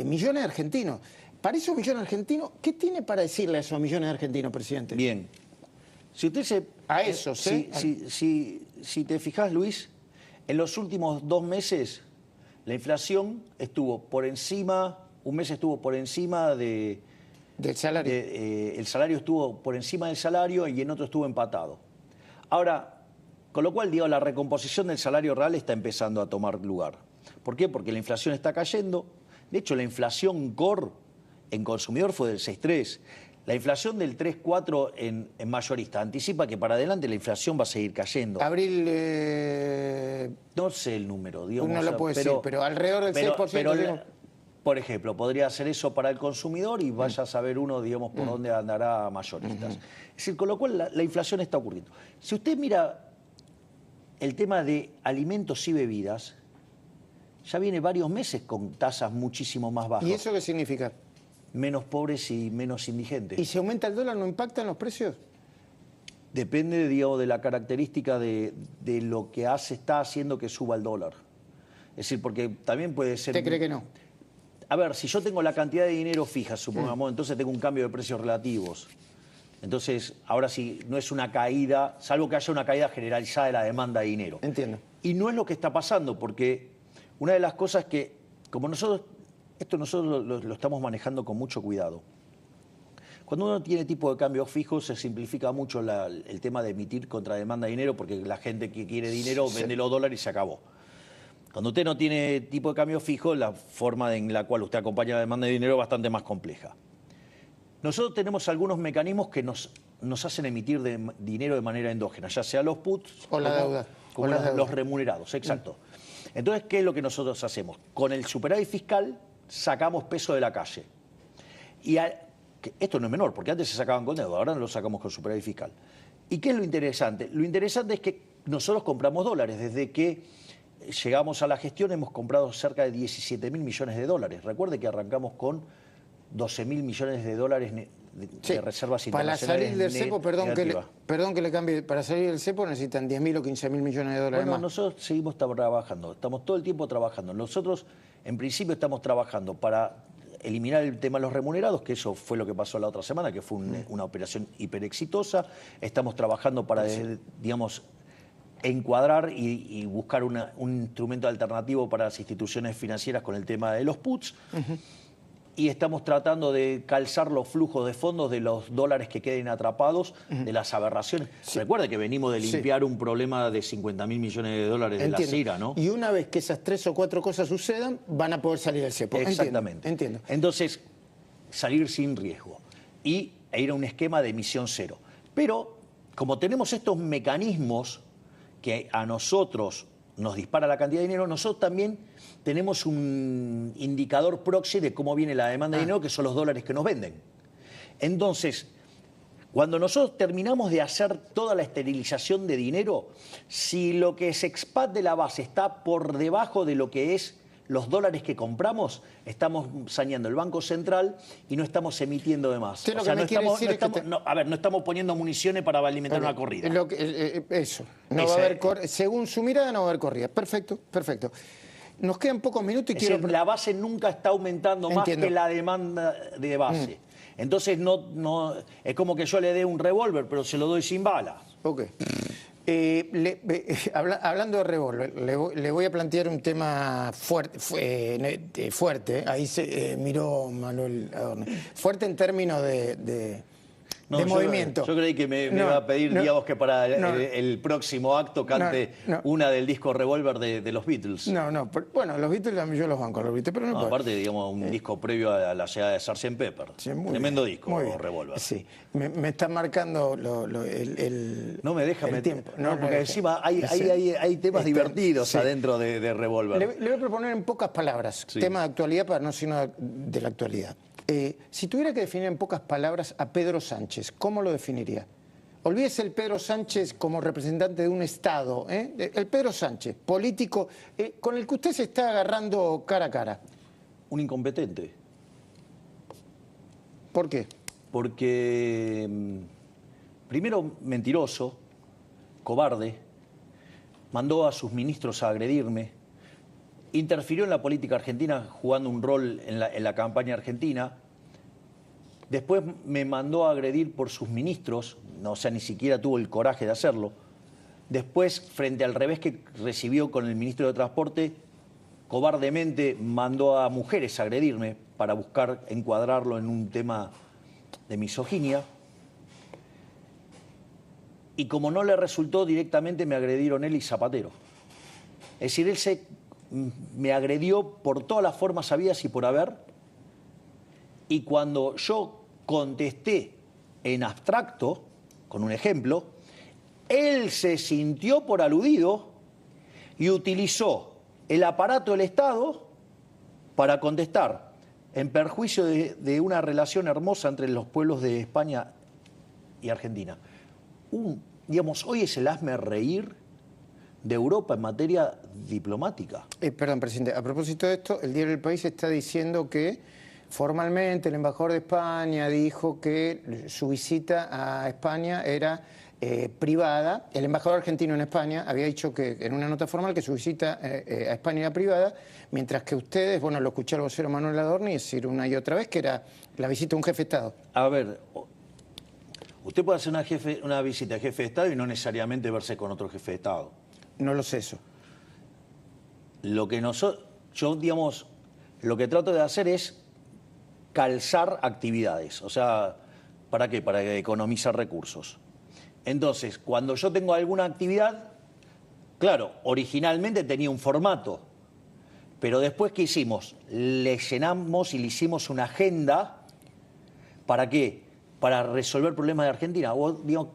millones de argentinos. Para esos millones de argentinos, ¿qué tiene para decirle a esos millones de argentinos, presidente? Bien. Si usted se... A esos, Si te fijas, Luis, en los últimos 2 meses... La inflación estuvo por encima, un mes estuvo por encima del salario. El salario estuvo por encima del salario y en otro estuvo empatado. Ahora, con lo cual, digo, la recomposición del salario real está empezando a tomar lugar. ¿Por qué? Porque la inflación está cayendo. De hecho, la inflación core en consumidor fue del 6,3. La inflación del 3,4 en mayorista anticipa que para adelante la inflación va a seguir cayendo. Abril... no sé el número, digamos. No lo puedo decir, pero alrededor del 6%. Por ejemplo, podría hacer eso para el consumidor y vaya a saber uno, digamos, por dónde andará mayoristas. Es decir, con lo cual la inflación está ocurriendo. Si usted mira el tema de alimentos y bebidas, ya viene varios meses con tasas muchísimo más bajas. ¿Y eso qué significa? Menos pobres y menos indigentes. ¿Y si aumenta el dólar no impacta en los precios? Depende, digamos, de la característica de lo que está haciendo que suba el dólar. Es decir, porque también puede ser... ¿Usted cree que no? A ver, si yo tengo la cantidad de dinero fija, supongamos, entonces tengo un cambio de precios relativos. Entonces, ahora sí, no es una caída, salvo que haya una caída generalizada de la demanda de dinero. Entiendo. Y no es lo que está pasando, porque una de las cosas que, como nosotros lo estamos manejando con mucho cuidado. Cuando uno tiene tipo de cambio fijo, se simplifica mucho el tema de emitir contra demanda de dinero, porque la gente que quiere dinero vende los dólares y se acabó. Cuando usted no tiene tipo de cambio fijo, la forma en la cual usted acompaña la demanda de dinero es bastante más compleja. Nosotros tenemos algunos mecanismos que nos hacen emitir dinero de manera endógena, ya sea los puts o la deuda. Como los remunerados, exacto. Entonces, ¿qué es lo que nosotros hacemos? Con el superávit fiscal sacamos peso de la calle. Y esto no es menor, porque antes se sacaban con deuda, ahora lo sacamos con superávit fiscal. ¿Y qué es lo interesante? Lo interesante es que nosotros compramos dólares. Desde que llegamos a la gestión hemos comprado cerca de 17.000 millones de dólares. Recuerde que arrancamos con 12.000 millones de dólares de reservas internacionales. Para salir del cepo, perdón que le cambie, para salir del cepo necesitan 10.000 o 15.000 millones de dólares más. Nosotros seguimos trabajando, estamos todo el tiempo trabajando. Nosotros, en principio, estamos trabajando para eliminar el tema de los remunerados, que eso fue lo que pasó la otra semana, que fue una operación hiper exitosa. Estamos trabajando para, digamos, encuadrar y buscar un instrumento alternativo para las instituciones financieras con el tema de los puts. Y estamos tratando de calzar los flujos de fondos de los dólares que queden atrapados, de las aberraciones. Sí. Recuerde que venimos de limpiar un problema de 50.000 millones de dólares de la CIRA, ¿no? Y una vez que esas 3 o 4 cosas sucedan, van a poder salir del cepo. Exactamente. Entiendo. Entonces, salir sin riesgo e ir a un esquema de emisión cero. Pero, como tenemos estos mecanismos que a nosotros nos dispara la cantidad de dinero, nosotros también tenemos un indicador proxy de cómo viene la demanda de dinero, que son los dólares que nos venden. Entonces, cuando nosotros terminamos de hacer toda la esterilización de dinero, si lo que se expande de la base está por debajo de lo que es los dólares que compramos, estamos saneando el Banco Central y no estamos emitiendo de más. O sea, no estamos poniendo municiones para alimentar una corrida. Eso. No va a haber según su mirada, no va a haber corrida. Perfecto, perfecto. Nos quedan pocos minutos y quiero... La base nunca está aumentando más que la demanda de base. Entonces, es como que yo le dé un revólver, pero se lo doy sin balas. Ok. Hablando de revólver, le voy a plantear un tema fuerte. Ahí se miró Manuel Adorno. Fuerte en términos de No, de yo- movimiento. Yo creí que me No, iba a pedir, no, digamos, que para no. el próximo acto cante No. una del disco Revolver de los Beatles. No, bueno, los Beatles yo los banco, los Beatles, pero no No, importa. aparte, digamos, un disco previo a la llegada de Sgt. Pepper. Sí, muy Tremendo bien, disco, muy bien. Revolver. Sí, me está marcando No me deja el meter. tiempo. No, porque encima hay temas Este, divertidos sí. adentro de Revolver. Le voy a proponer en pocas palabras, Sí. tema de actualidad para no sino de la actualidad. Si tuviera que definir en pocas palabras a Pedro Sánchez, ¿cómo lo definiría? Olvídese el Pedro Sánchez como representante de un Estado, el Pedro Sánchez, político, con el que usted se está agarrando cara a cara. Un incompetente. ¿Por qué? Porque, primero, mentiroso, cobarde, mandó a sus ministros a agredirme, interfirió en la política argentina jugando un rol en la campaña argentina, después me mandó a agredir por sus ministros, o sea, ni siquiera tuvo el coraje de hacerlo, después, frente al revés que recibió con el ministro de Transporte, cobardemente mandó a mujeres a agredirme para buscar encuadrarlo en un tema de misoginia. Y como no le resultó directamente, me agredieron él y Zapatero. Es decir, me agredió por todas las formas habidas y por haber. Y cuando yo contesté en abstracto, con un ejemplo, él se sintió por aludido y utilizó el aparato del Estado para contestar en perjuicio de una relación hermosa entre los pueblos de España y Argentina. Digamos, hoy es el hazmerreír de Europa en materia diplomática. Perdón, presidente, a propósito de esto, el diario El País está diciendo que formalmente el embajador de España dijo que su visita a España era privada. El embajador argentino en España había dicho que en una nota formal que su visita a España era privada, mientras que ustedes, bueno, lo escuché al vocero Manuel Adorni decir una y otra vez que era la visita de un jefe de Estado. A ver, usted puede hacer una visita a jefe de Estado y no necesariamente verse con otro jefe de Estado. No lo sé eso. Lo que yo, digamos, lo que trato de hacer es calzar actividades. O sea, ¿para qué? Para economizar recursos. Entonces, cuando yo tengo alguna actividad, claro, originalmente tenía un formato, pero después, ¿qué hicimos? Le llenamos y le hicimos una agenda. ¿Para qué? Para resolver problemas de Argentina. O, digamos,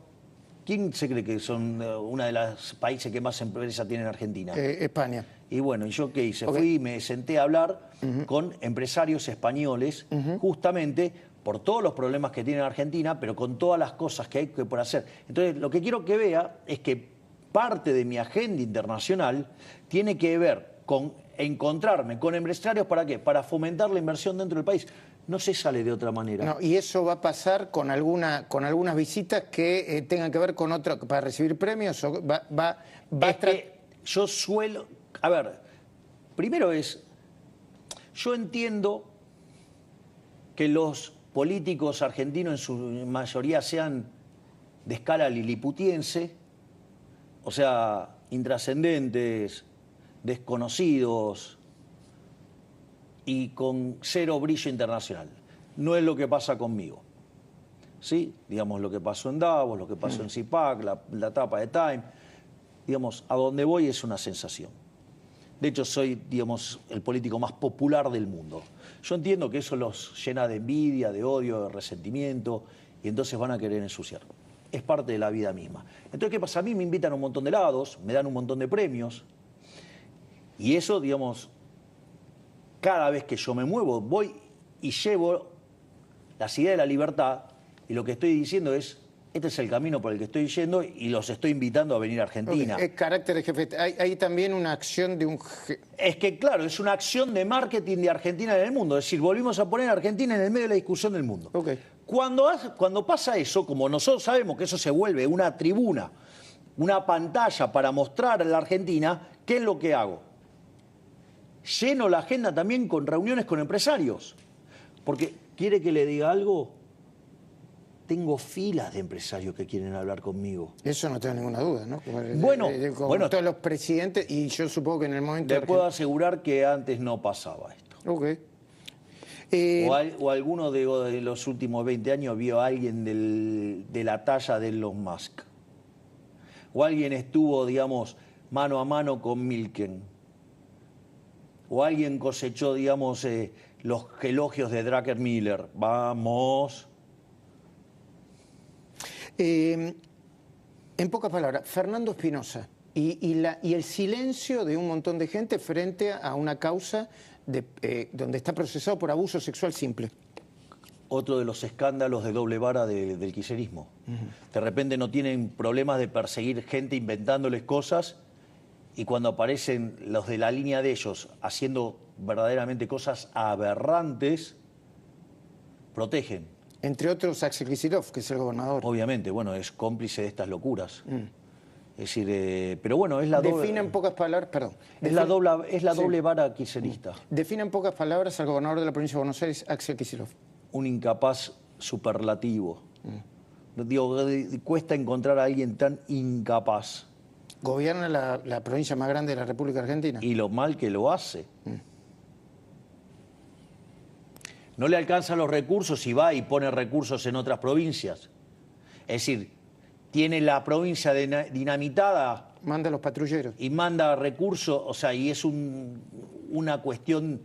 ¿quién se cree que son uno de los países que más empresas tiene en Argentina? España. Y bueno, ¿y yo qué hice? Okay. Fui y me senté a hablar con empresarios españoles, justamente por todos los problemas que tiene Argentina, pero con todas las cosas que hay por hacer. Entonces, lo que quiero que vea es que parte de mi agenda internacional tiene que ver con encontrarme con empresarios, ¿para qué? Para fomentar la inversión dentro del país. No se sale de otra manera. No, y eso va a pasar con algunas visitas que tengan que ver con otro, para recibir premios, o Es que yo suelo... A ver, primero yo entiendo que los políticos argentinos en su mayoría sean de escala liliputiense, o sea, intrascendentes, desconocidos y con cero brillo internacional. No es lo que pasa conmigo. ¿Sí? Digamos, lo que pasó en Davos, lo que pasó en CIPAC, la etapa de Time. Digamos, a donde voy es una sensación. De hecho, soy, digamos, el político más popular del mundo. Yo entiendo que eso los llena de envidia, de odio, de resentimiento, y entonces van a querer ensuciar. Es parte de la vida misma. Entonces, ¿qué pasa? A mí me invitan a un montón de lados, me dan un montón de premios, y eso, digamos, cada vez que yo me muevo, voy y llevo las ideas de la libertad, y lo que estoy diciendo es, este es el camino por el que estoy yendo y los estoy invitando a venir a Argentina. Okay. Es carácter de jefe. Hay también una acción de un... Es que, claro, es una acción de marketing de Argentina en el mundo. Es decir, volvimos a poner a Argentina en el medio de la discusión del mundo. Okay. Cuando pasa eso, como nosotros sabemos que eso se vuelve una tribuna, una pantalla para mostrar a la Argentina, ¿qué es lo que hago? Lleno la agenda también con reuniones con empresarios. Porque, ¿quiere que le diga algo? Tengo filas de empresarios que quieren hablar conmigo. Eso no tengo ninguna duda, ¿no? Bueno, todos los presidentes, y yo supongo que en el momento... Le puedo asegurar que antes no pasaba esto. Ok. O alguno de los últimos 20 años vio a alguien de la talla de Elon Musk. O alguien estuvo, digamos, mano a mano con Milken. O alguien cosechó, digamos, los elogios de Druckenmiller. Vamos. En pocas palabras, Fernando Espinosa y el silencio de un montón de gente frente a una causa donde está procesado por abuso sexual simple. Otro de los escándalos de doble vara del kirchnerismo. De repente no tienen problemas de perseguir gente inventándoles cosas, y cuando aparecen los de la línea de ellos haciendo verdaderamente cosas aberrantes, protegen. Entre otros, Axel Kicillof, que es el gobernador. Obviamente, bueno, es cómplice de estas locuras. Es decir, pero bueno, es la doble... Define en pocas palabras, perdón. Es la doble vara kirchnerista. Define en pocas palabras al gobernador de la provincia de Buenos Aires, Axel Kicillof. Un incapaz superlativo. Digo, cuesta encontrar a alguien tan incapaz. Gobierna la provincia más grande de la República Argentina. Y lo mal que lo hace. No le alcanzan los recursos y va y pone recursos en otras provincias. Es decir, tiene la provincia dinamitada. Manda a los patrulleros. Y manda recursos, o sea, y es una cuestión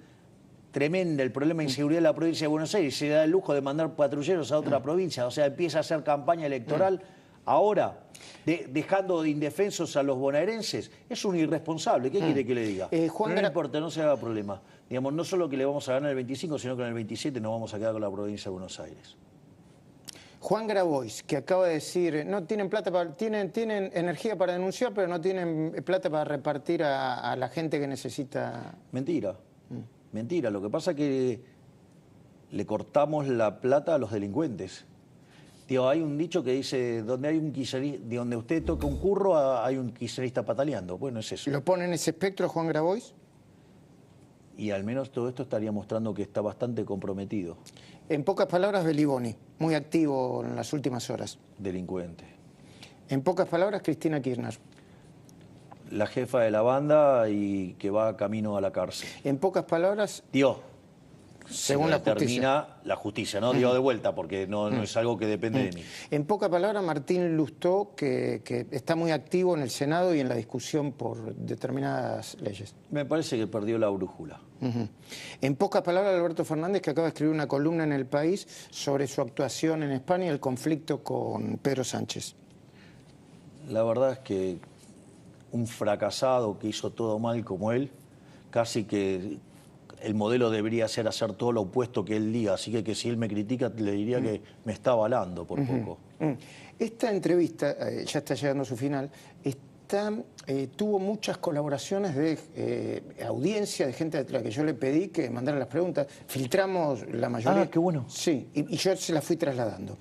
tremenda el problema de inseguridad de la provincia de Buenos Aires. Se da el lujo de mandar patrulleros a otra provincia, o sea, empieza a hacer campaña electoral ahora, dejando de indefensos a los bonaerenses. Es un irresponsable, ¿qué quiere que le diga? No importa, no se haga problema. Digamos, no solo que le vamos a ganar el 25, sino que en el 27 nos vamos a quedar con la provincia de Buenos Aires. Juan Grabois, que acaba de decir, no tienen plata tienen energía para denunciar, pero no tienen plata para repartir a la gente que necesita. Mentira. Mentira. Lo que pasa es que le cortamos la plata a los delincuentes. Tío, hay un dicho que dice, donde hay un donde usted toca un curro, hay un kirchnerista pataleando. Bueno, es eso. ¿Lo pone en ese espectro Juan Grabois? Y al menos todo esto estaría mostrando que está bastante comprometido. En pocas palabras, Beliboni, muy activo en las últimas horas. Delincuente. En pocas palabras, Cristina Kirchner. La jefa de la banda y que va camino a la cárcel. En pocas palabras... Dios. Según la justicia. Termina la justicia, no digo de vuelta, porque no es algo que depende de mí. En pocas palabras, Martín Lustó, que está muy activo en el Senado y en la discusión por determinadas leyes. Me parece que perdió la brújula. En pocas palabras, Alberto Fernández, que acaba de escribir una columna en El País sobre su actuación en España y el conflicto con Pedro Sánchez. La verdad es que un fracasado que hizo todo mal como él, casi que el modelo debería ser hacer todo lo opuesto que él diga. Así que si él me critica, le diría que me está avalando por poco. Esta entrevista, ya está llegando a su final, tuvo muchas colaboraciones de audiencia, de gente a la que yo le pedí que mandara las preguntas. Filtramos la mayoría. Ah, qué bueno. Sí, y yo se las fui trasladando.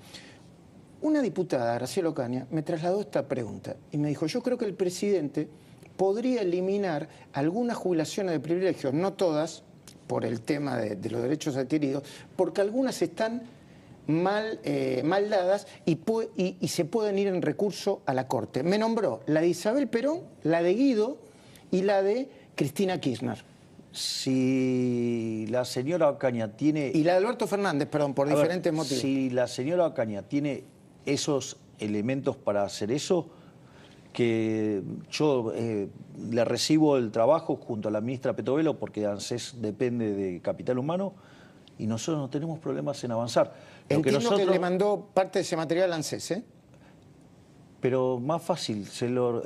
Una diputada, Graciela Ocaña, me trasladó esta pregunta y me dijo, yo creo que el presidente podría eliminar algunas jubilaciones de privilegios, no todas, por el tema de los derechos adquiridos, porque algunas están mal dadas y se pueden ir en recurso a la Corte. Me nombró la de Isabel Perón, la de Guido y la de Cristina Kirchner. Si la señora Ocaña tiene... Y la de Alberto Fernández, perdón, por diferentes motivos. Si la señora Ocaña tiene esos elementos para hacer eso, que yo le recibo el trabajo junto a la ministra Petovelo, porque ANSES depende de capital humano, y nosotros no tenemos problemas en avanzar. Entiendo que le mandó parte de ese material a ANSES, ¿eh? Pero más fácil,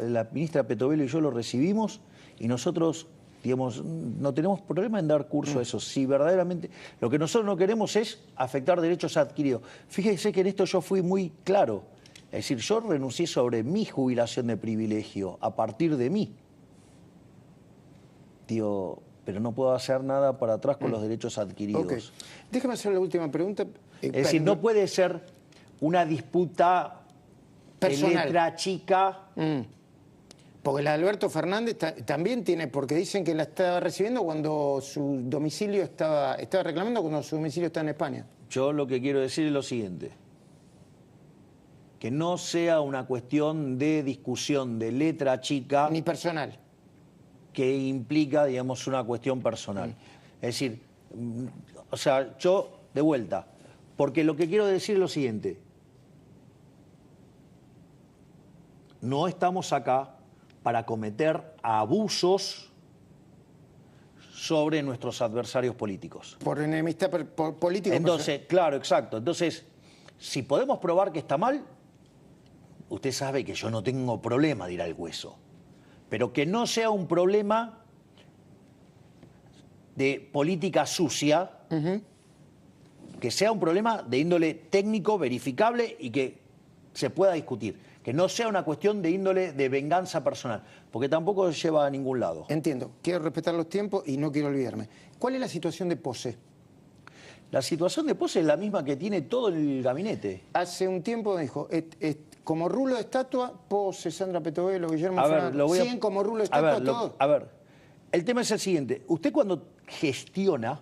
la ministra Petovelo y yo lo recibimos y nosotros, digamos, no tenemos problema en dar curso a eso. Si verdaderamente lo que nosotros no queremos es afectar derechos adquiridos. Fíjese que en esto yo fui muy claro. Es decir, yo renuncié sobre mi jubilación de privilegio, a partir de mí. Digo, pero no puedo hacer nada para atrás con los derechos adquiridos. Okay. Déjame hacer la última pregunta. Es decir, no puede ser una disputa personal, de letra chica. Porque la de Alberto Fernández también tiene, porque dicen que la estaba recibiendo cuando su domicilio estaba reclamando cuando su domicilio está en España. Yo lo que quiero decir es lo siguiente. Que no sea una cuestión de discusión de letra chica. Ni personal. Que implica, digamos, una cuestión personal. Es decir, o sea, yo de vuelta, porque lo que quiero decir es lo siguiente. No estamos acá para cometer abusos sobre nuestros adversarios políticos. Por enemistad política. Entonces, claro, exacto. Entonces, si podemos probar que está mal, usted sabe que yo no tengo problema de ir al hueso. Pero que no sea un problema de política sucia, que sea un problema de índole técnico, verificable y que se pueda discutir. Que no sea una cuestión de índole de venganza personal, porque tampoco lleva a ningún lado. Entiendo, quiero respetar los tiempos y no quiero olvidarme. ¿Cuál es la situación de Pose? La situación de Pose es la misma que tiene todo el gabinete. Hace un tiempo dijo, como rulo de estatua, Pose, Sandra Petovelo, Guillermo Fernández, ¿siguen como rulo de estatua todos? A ver, el tema es el siguiente. Usted cuando gestiona,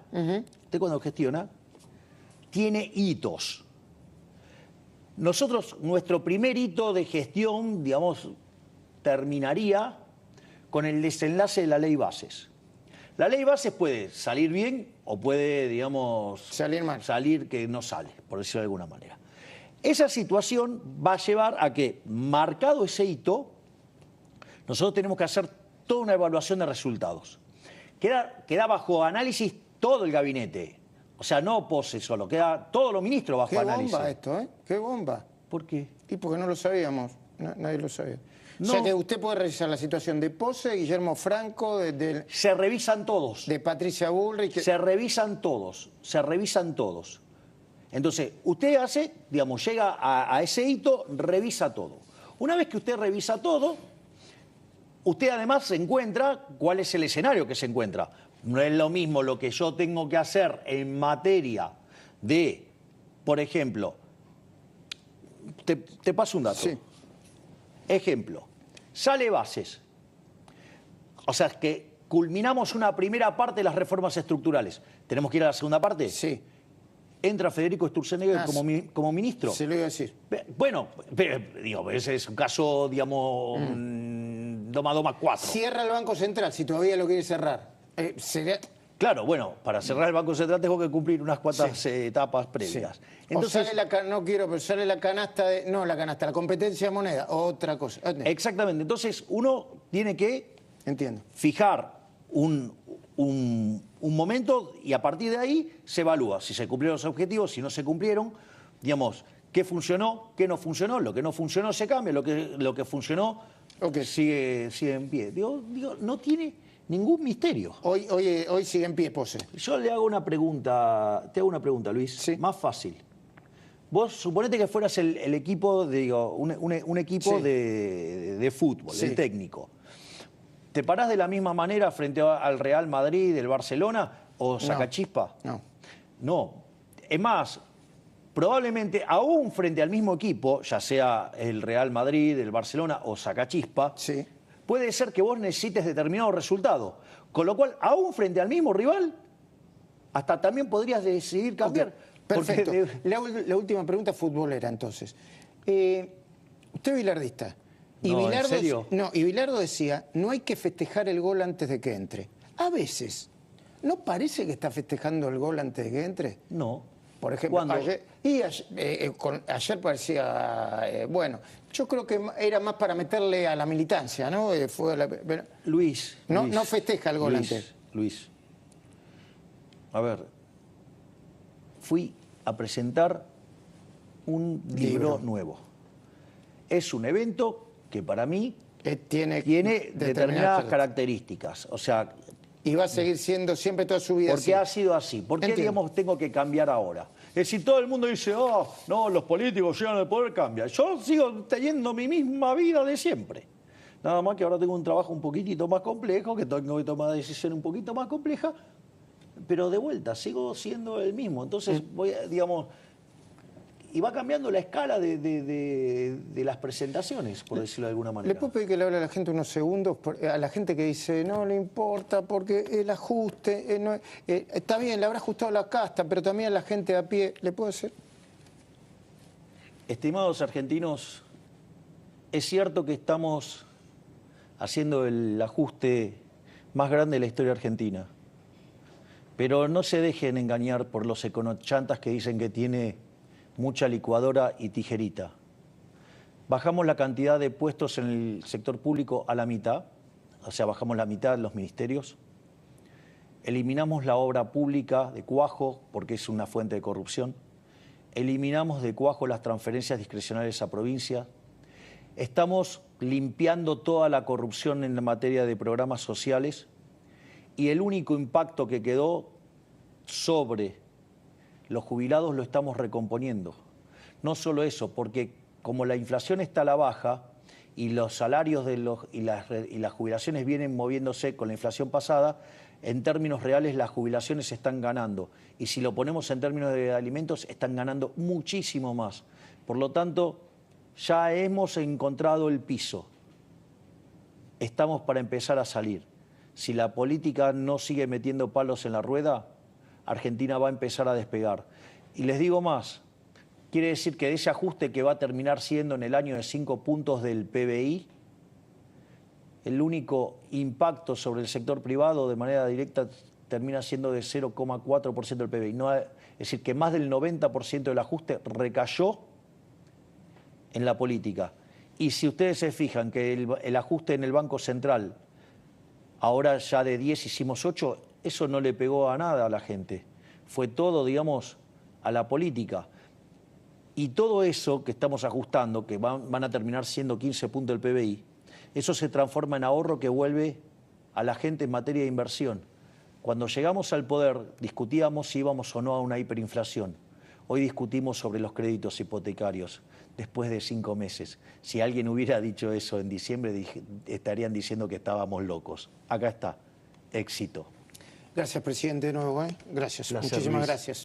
tiene hitos. Nosotros, nuestro primer hito de gestión, digamos, terminaría con el desenlace de la ley bases. La ley bases puede salir bien o puede, digamos, salir mal. Salir que no sale, por decirlo de alguna manera. Esa situación va a llevar a que, marcado ese hito, nosotros tenemos que hacer toda una evaluación de resultados. Queda bajo análisis todo el gabinete. O sea, no Pose solo, queda todos los ministros bajo análisis. Qué bomba esto, ¿eh? Qué bomba. ¿Por qué? Y porque no lo sabíamos, nadie lo sabía. No. O sea que usted puede revisar la situación de Pose, Guillermo Franco, Se revisan todos. De Patricia Bullrich. Se revisan todos, Entonces, usted hace, digamos, llega a ese hito, revisa todo. Una vez que usted revisa todo, usted además se encuentra cuál es el escenario que se encuentra. No es lo mismo lo que yo tengo que hacer en materia de, por ejemplo, te paso un dato. Sí. Ejemplo, sale bases. O sea, que culminamos una primera parte de las reformas estructurales. ¿Tenemos que ir a la segunda parte? Sí. Entra Federico Sturzenegger como ministro. Se lo iba a decir. Bueno, digo, ese es un caso, digamos, doma 4. Cierra el Banco Central, si todavía lo quiere cerrar. Sería... Claro, bueno, para cerrar el Banco Central tengo que cumplir unas cuantas etapas previas. Sí. Entonces, sale la canasta la competencia de moneda, otra cosa. Exactamente, entonces uno tiene que Entiendo. fijar un momento y a partir de ahí se evalúa si se cumplieron los objetivos, si no se cumplieron, digamos, qué funcionó, qué no funcionó, lo que no funcionó se cambia, lo que funcionó sigue en pie. Digo, no tiene ningún misterio. Hoy sigue en pie Pose. Yo te hago una pregunta, Luis, sí. Más fácil. Vos suponete que fueras el equipo, un equipo sí. de fútbol, sí. el técnico. ¿Te parás de la misma manera frente al Real Madrid, el Barcelona o Sacachispa? No. Es más, probablemente aún frente al mismo equipo, ya sea el Real Madrid, el Barcelona o Sacachispa, sí. puede ser que vos necesites determinado resultado. Con lo cual, aún frente al mismo rival, hasta también podrías decidir cambiar. Perfecto. La última pregunta futbolera, entonces. Usted es bilardista. Y No, Bilardo, ¿en serio? y Bilardo decía, no hay que festejar el gol antes de que entre. A veces, ¿no parece que está festejando el gol antes de que entre? No. Por ejemplo, ¿Cuándo? ayer parecía, bueno, yo creo que era más para meterle a la militancia, ¿no? Luis. No festeja el gol antes. Luis. A ver, fui a presentar un libro nuevo. Es un evento que para mí tiene determinadas características. O sea, y va a seguir siendo siempre toda su vida así. Porque ha sido así. ¿Por qué, digamos, tengo que cambiar ahora? Es decir, todo el mundo dice, no, los políticos llegan al poder, cambia. Yo sigo teniendo mi misma vida de siempre. Nada más que ahora tengo un trabajo un poquitito más complejo, que tengo que tomar decisiones un poquito más complejas, pero de vuelta, sigo siendo el mismo. Entonces, digamos, y va cambiando la escala de las presentaciones, por decirlo de alguna manera. ¿Le puedo pedir que le hable a la gente unos segundos? A la gente que dice, no le importa porque el ajuste, está bien, le habrá ajustado la casta, pero también a la gente a pie, ¿le puedo decir? Estimados argentinos, es cierto que estamos haciendo el ajuste más grande de la historia argentina. Pero no se dejen engañar por los econochantas que dicen que tiene mucha licuadora y tijerita. Bajamos la cantidad de puestos en el sector público a la mitad, o sea, bajamos la mitad de los ministerios. Eliminamos la obra pública de cuajo, porque es una fuente de corrupción. Eliminamos de cuajo las transferencias discrecionales a provincias. Estamos limpiando toda la corrupción en la materia de programas sociales. Y el único impacto que quedó sobre los jubilados lo estamos recomponiendo. No solo eso, porque como la inflación está a la baja y los salarios y las jubilaciones vienen moviéndose con la inflación pasada, en términos reales las jubilaciones están ganando. Y si lo ponemos en términos de alimentos, están ganando muchísimo más. Por lo tanto, ya hemos encontrado el piso. Estamos para empezar a salir. Si la política no sigue metiendo palos en la rueda, Argentina va a empezar a despegar. Y les digo más, quiere decir que de ese ajuste que va a terminar siendo en el año de 5 puntos del PBI, el único impacto sobre el sector privado de manera directa termina siendo de 0,4% del PBI. No, es decir, que más del 90% del ajuste recayó en la política. Y si ustedes se fijan que el ajuste en el Banco Central, ahora ya de 10 hicimos 8, eso no le pegó a nada a la gente. Fue todo, digamos, a la política. Y todo eso que estamos ajustando, que van a terminar siendo 15 puntos del PBI, eso se transforma en ahorro que vuelve a la gente en materia de inversión. Cuando llegamos al poder, discutíamos si íbamos o no a una hiperinflación. Hoy discutimos sobre los créditos hipotecarios, después de 5 meses. Si alguien hubiera dicho eso en diciembre, estarían diciendo que estábamos locos. Acá está, éxito. Gracias, presidente, de nuevo. Gracias, muchísimas gracias.